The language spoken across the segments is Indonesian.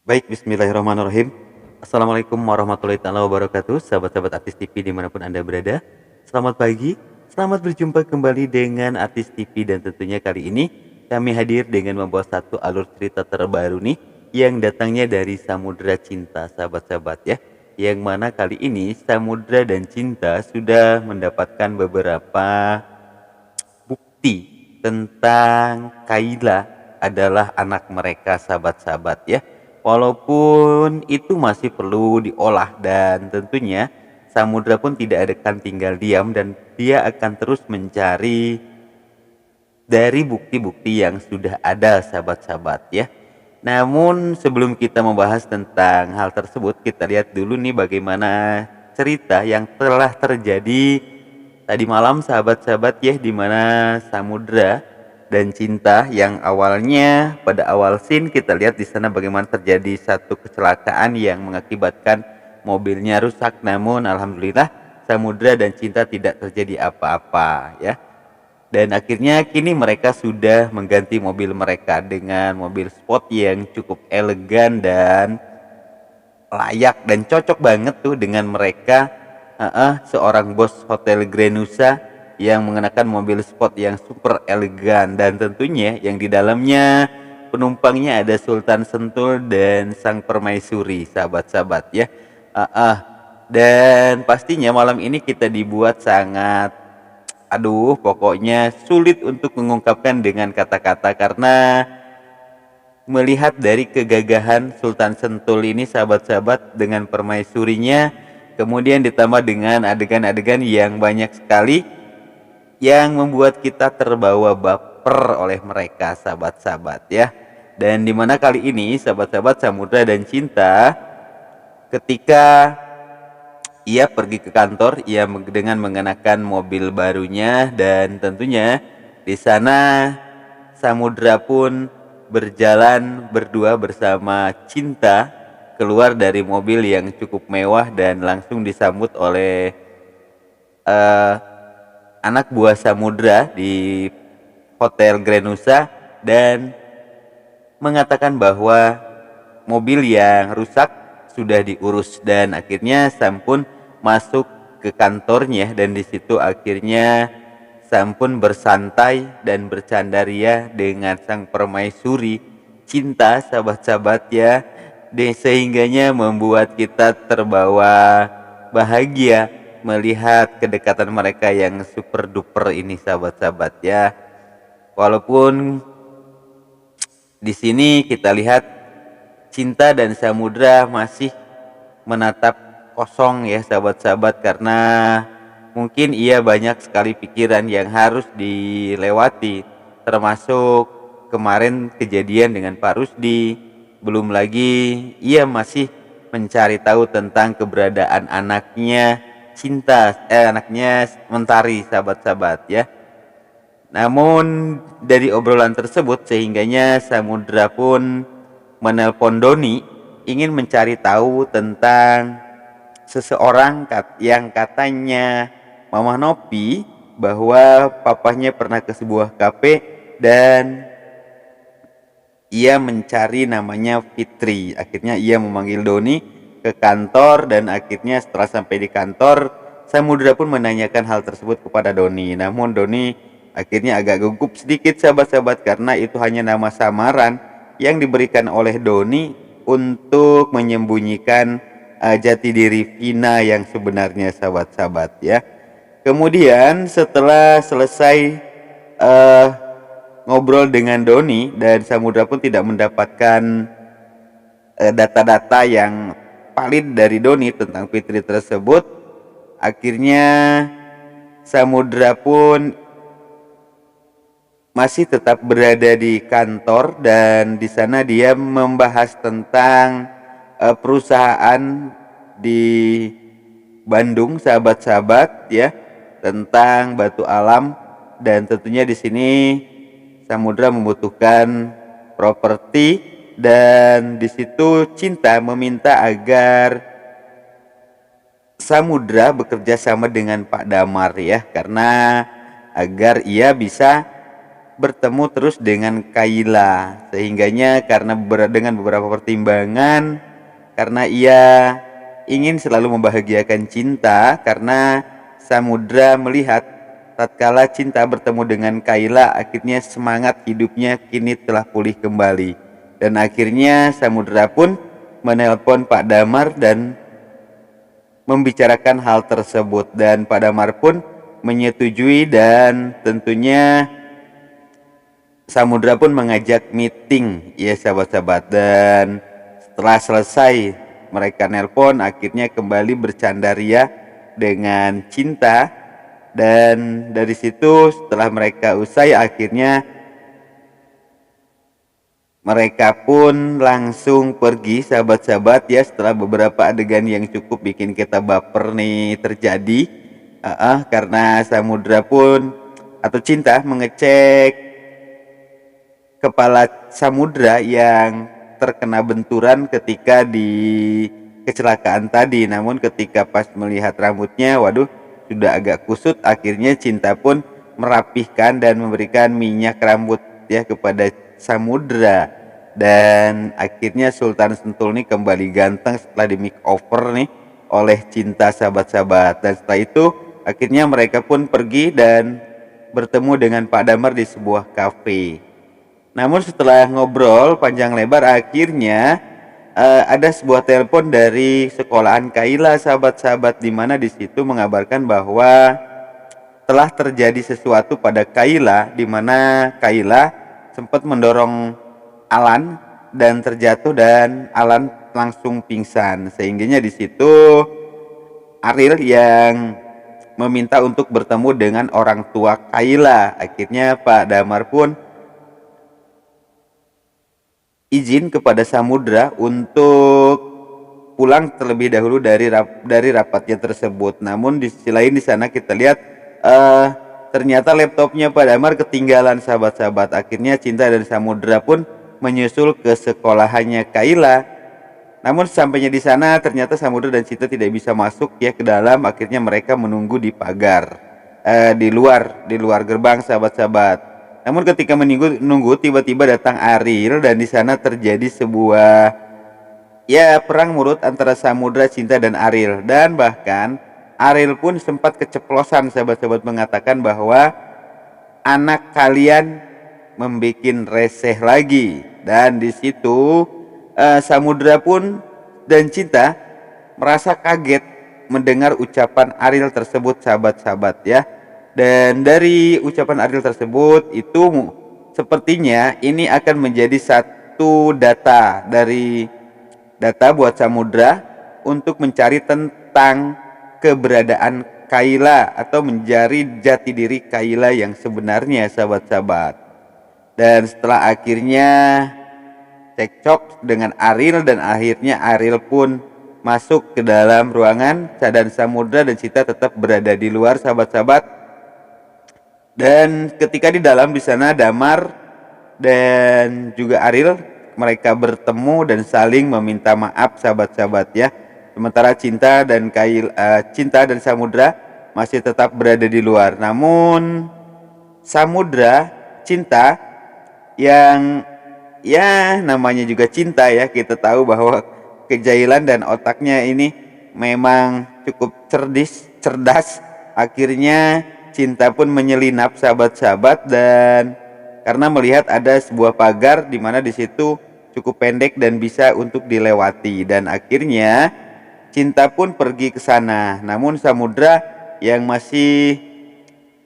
Baik, bismillahirrahmanirrahim. Assalamualaikum warahmatullahi taala wabarakatuh, sahabat-sahabat Artis TV dimanapun Anda berada. Selamat pagi, selamat berjumpa kembali dengan Artis TV dan tentunya kali ini kami hadir dengan membawa satu alur cerita terbaru nih yang datangnya dari Samudra Cinta, sahabat-sahabat ya. Yang mana kali ini Samudra dan Cinta sudah mendapatkan beberapa bukti tentang Kaila adalah anak mereka, sahabat-sahabat ya. Walaupun itu masih perlu diolah dan tentunya Samudra pun tidak akan tinggal diam dan dia akan terus mencari dari bukti-bukti yang sudah ada, sahabat-sahabat ya. Namun sebelum kita membahas tentang hal tersebut, kita lihat dulu nih bagaimana cerita yang telah terjadi tadi malam, sahabat-sahabat ya, di mana Samudra dan Cinta yang awalnya pada awal scene kita lihat di sana bagaimana terjadi satu kecelakaan yang mengakibatkan mobilnya rusak. Namun alhamdulillah Samudra dan Cinta tidak terjadi apa-apa ya. Dan akhirnya kini mereka sudah mengganti mobil mereka dengan mobil sport yang cukup elegan dan layak dan cocok banget tuh dengan mereka. Seorang bos Hotel Grenusa yang mengenakan mobil sport yang super elegan dan tentunya yang di dalamnya penumpangnya ada Sultan Sentul dan Sang Permaisuri, sahabat-sahabat ya. Dan pastinya malam ini kita dibuat sangat, aduh, pokoknya sulit untuk mengungkapkan dengan kata-kata karena melihat dari kegagahan Sultan Sentul ini, sahabat-sahabat, dengan permaisurinya, kemudian ditambah dengan adegan-adegan yang banyak sekali yang membuat kita terbawa baper oleh mereka, sahabat-sahabat ya. Dan dimana kali ini sahabat-sahabat Samudra dan Cinta ketika ia pergi ke kantor, ia dengan mengenakan mobil barunya dan tentunya di sana Samudra pun berjalan berdua bersama Cinta keluar dari mobil yang cukup mewah dan langsung disambut oleh anak buah Samudra di Hotel Grenusa dan mengatakan bahwa mobil yang rusak sudah diurus dan akhirnya Sam pun masuk ke kantornya dan di situ akhirnya Sam pun bersantai dan bercandaria dengan sang permaisuri Cinta, sahabat-sahabat ya, sehingganya membuat kita terbawa bahagia melihat kedekatan mereka yang super duper ini, sahabat-sahabat ya. Walaupun di sini kita lihat Cinta dan Samudra masih menatap kosong ya, sahabat-sahabat, karena mungkin ia banyak sekali pikiran yang harus dilewati, termasuk kemarin kejadian dengan Pak Rusdi. Belum lagi ia masih mencari tahu tentang keberadaan anaknya anaknya Mentari, sahabat-sahabat ya. Namun dari obrolan tersebut sehingganya Samudra pun menelpon Doni ingin mencari tahu tentang seseorang yang katanya Mama Nopi bahwa papahnya pernah ke sebuah kafe dan ia mencari namanya Fitri. Akhirnya ia memanggil Doni ke kantor dan akhirnya setelah sampai di kantor Samudra pun menanyakan hal tersebut kepada Doni. Namun Doni akhirnya agak gugup sedikit, sahabat-sahabat, karena itu hanya nama samaran yang diberikan oleh Doni untuk menyembunyikan jati diri Vina yang sebenarnya, sahabat-sahabat ya. Kemudian setelah selesai ngobrol dengan Doni dan Samudra pun tidak mendapatkan data-data yang valid dari Doni tentang Fitri tersebut, akhirnya Samudra pun masih tetap berada di kantor dan di sana dia membahas tentang perusahaan di Bandung, sahabat-sahabat ya, tentang batu alam dan tentunya di sini Samudra membutuhkan properti dan di situ Cinta meminta agar Samudra bekerja sama dengan Pak Damar ya, karena agar ia bisa bertemu terus dengan Kayla, sehingganya karena dengan beberapa pertimbangan, karena ia ingin selalu membahagiakan Cinta, karena Samudra melihat tatkala Cinta bertemu dengan Kayla, akhirnya semangat hidupnya kini telah pulih kembali. Dan akhirnya Samudra pun menelpon Pak Damar dan membicarakan hal tersebut, dan Pak Damar pun menyetujui, dan tentunya Samudra pun mengajak meeting ya sahabat-sahabat. Dan setelah selesai mereka nelpon, akhirnya kembali bercanda ria dengan Cinta. Dan dari situ setelah mereka usai, akhirnya mereka pun langsung pergi sahabat-sahabat ya. Setelah beberapa adegan yang cukup bikin kita baper nih terjadi, karena Samudra pun atau Cinta mengecek kepala Samudra yang terkena benturan ketika di kecelakaan tadi. Namun ketika pas melihat rambutnya, waduh, sudah agak kusut. Akhirnya Cinta pun merapihkan dan memberikan minyak rambut ya kepada Samudra. Dan akhirnya Sultan Sentul nih kembali ganteng setelah di makeover nih oleh Cinta sahabat-sahabat. Dan setelah itu akhirnya mereka pun pergi dan bertemu dengan Pak Damar di sebuah kafe. Namun setelah ngobrol panjang lebar, akhirnya ada sebuah telepon dari sekolahan Kayla sahabat-sahabat, di mana di situ mengabarkan bahwa telah terjadi sesuatu pada Kayla, di mana Kayla sempat mendorong Alan dan terjatuh, dan Alan langsung pingsan. Sehingganya di situ Ariel yang meminta untuk bertemu dengan orang tua Kayla. Akhirnya Pak Damar pun izin kepada Samudra untuk pulang terlebih dahulu dari rapatnya tersebut. Namun di sisi lain di sana kita lihat ternyata laptopnya Pak Damar ketinggalan sahabat-sahabat. Akhirnya Cinta dan Samudra pun menyusul ke sekolahannya Kayla. Namun sampainya di sana ternyata Samudra dan Cinta tidak bisa masuk ya ke dalam. Akhirnya mereka menunggu di pagar, di luar gerbang sahabat-sahabat. Namun ketika menunggu tiba-tiba datang Ariel, dan di sana terjadi sebuah ya perang mulut antara Samudra, Cinta dan Ariel. Dan bahkan Ariel pun sempat keceplosan sahabat-sahabat, mengatakan bahwa anak kalian membikin reseh lagi. Dan di situ Samudra pun dan Cinta merasa kaget mendengar ucapan Ariel tersebut sahabat-sahabat ya. Dan dari ucapan Ariel tersebut itu sepertinya ini akan menjadi satu data buat Samudra untuk mencari tentang keberadaan Kayla atau mencari jati diri Kayla yang sebenarnya sahabat-sahabat. Dan setelah akhirnya cekcok dengan Ariel, dan akhirnya Ariel pun masuk ke dalam ruangan, dan Samudra dan Cinta tetap berada di luar sahabat-sahabat. Dan ketika di dalam, di sana Damar dan juga Ariel mereka bertemu dan saling meminta maaf sahabat-sahabat ya. Sementara Cinta dan Samudra masih tetap berada di luar. Namun Samudra, Cinta yang ya namanya juga cinta ya, kita tahu bahwa kejahilan dan otaknya ini memang cukup cerdas. Akhirnya Cinta pun menyelinap sahabat-sahabat, dan karena melihat ada sebuah pagar di mana di situ cukup pendek dan bisa untuk dilewati, dan akhirnya Cinta pun pergi ke sana. Namun Samudra yang masih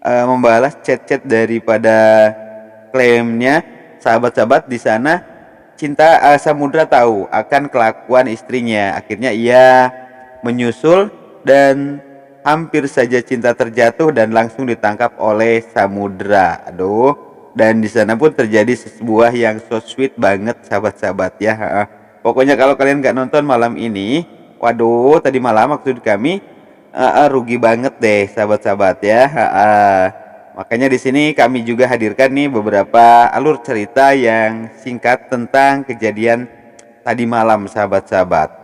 membalas chat-chat daripada klaimnya sahabat-sahabat, di sana Samudra tahu akan kelakuan istrinya. Akhirnya ia menyusul, dan hampir saja Cinta terjatuh dan langsung ditangkap oleh Samudra. Aduh, dan di sana pun terjadi sebuah yang so sweet banget sahabat-sahabat ya. Pokoknya kalau kalian nggak nonton malam ini, waduh, tadi malam maksud kami, rugi banget deh sahabat-sahabat ya. Makanya di sini kami juga hadirkan nih beberapa alur cerita yang singkat tentang kejadian tadi malam sahabat-sahabat.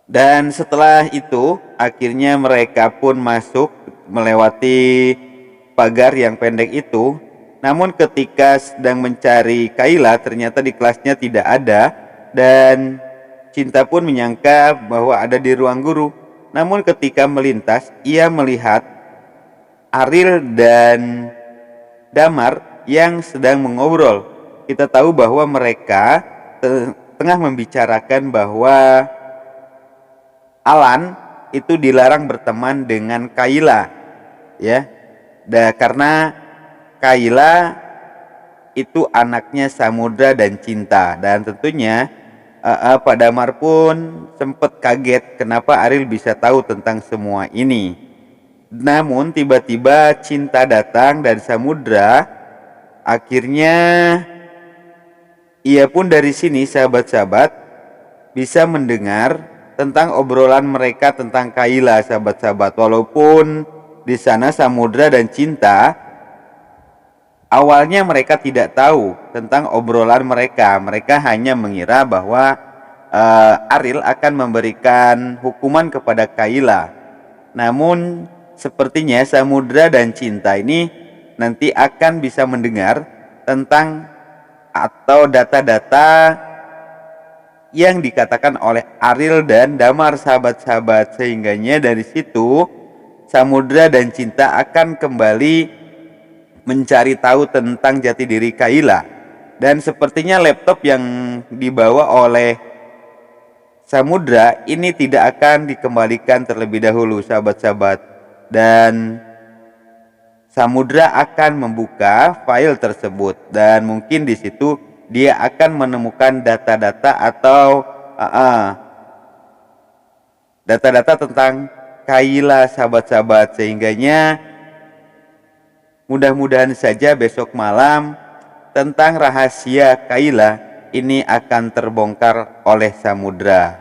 Dan setelah itu akhirnya mereka pun masuk melewati pagar yang pendek itu, Namun ketika sedang mencari Kayla, ternyata di kelasnya tidak ada, dan Cinta pun menyangka bahwa ada di ruang guru. Namun ketika melintas, ia melihat Ariel dan Damar yang sedang mengobrol. Kita tahu bahwa mereka tengah membicarakan bahwa Alan itu dilarang berteman dengan Kayla, ya. Karena Kayla itu anaknya Samudra dan Cinta, dan tentunya Pak Damar pun sempat kaget kenapa Ariel bisa tahu tentang semua ini. Namun tiba-tiba Cinta datang dan Samudra. Akhirnya ia pun dari sini, sahabat-sahabat, bisa mendengar tentang obrolan mereka tentang Kayla, sahabat-sahabat. Walaupun di sana Samudra dan Cinta awalnya mereka tidak tahu tentang obrolan mereka. Mereka hanya mengira bahwa Ariel akan memberikan hukuman kepada Kayla. Namun sepertinya Samudra dan Cinta ini nanti akan bisa mendengar tentang atau data-data yang dikatakan oleh Ariel dan Damar, sahabat-sahabat. Sehingganya dari situ Samudra dan Cinta akan kembali mencari tahu tentang jati diri Kayla. Dan sepertinya laptop yang dibawa oleh Samudra ini tidak akan dikembalikan terlebih dahulu, sahabat-sahabat. Dan Samudra akan membuka file tersebut, dan mungkin di situ dia akan menemukan data-data atau data-data tentang Kayla, sahabat-sahabat. Sehingganya mudah-mudahan saja besok malam tentang rahasia Kayla ini akan terbongkar oleh Samudra.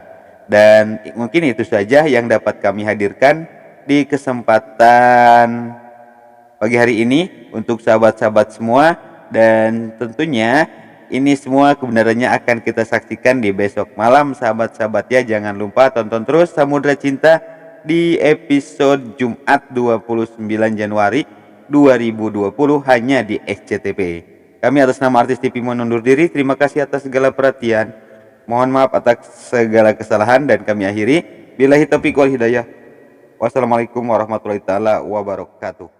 Dan mungkin itu saja yang dapat kami hadirkan di kesempatan pagi hari ini untuk sahabat-sahabat semua. Dan tentunya ini semua kebenarannya akan kita saksikan di besok malam, sahabat-sahabat ya. Jangan lupa tonton terus Samudra Cinta di episode Jumat 29 Januari 2020 hanya di SCTV. Kami atas nama Artis TV mohon undur diri. Terima kasih atas segala perhatian. Mohon maaf atas segala kesalahan, dan kami akhiri. Billahi taufiq wal hidayah. Wassalamualaikum warahmatullahi taala wabarakatuh.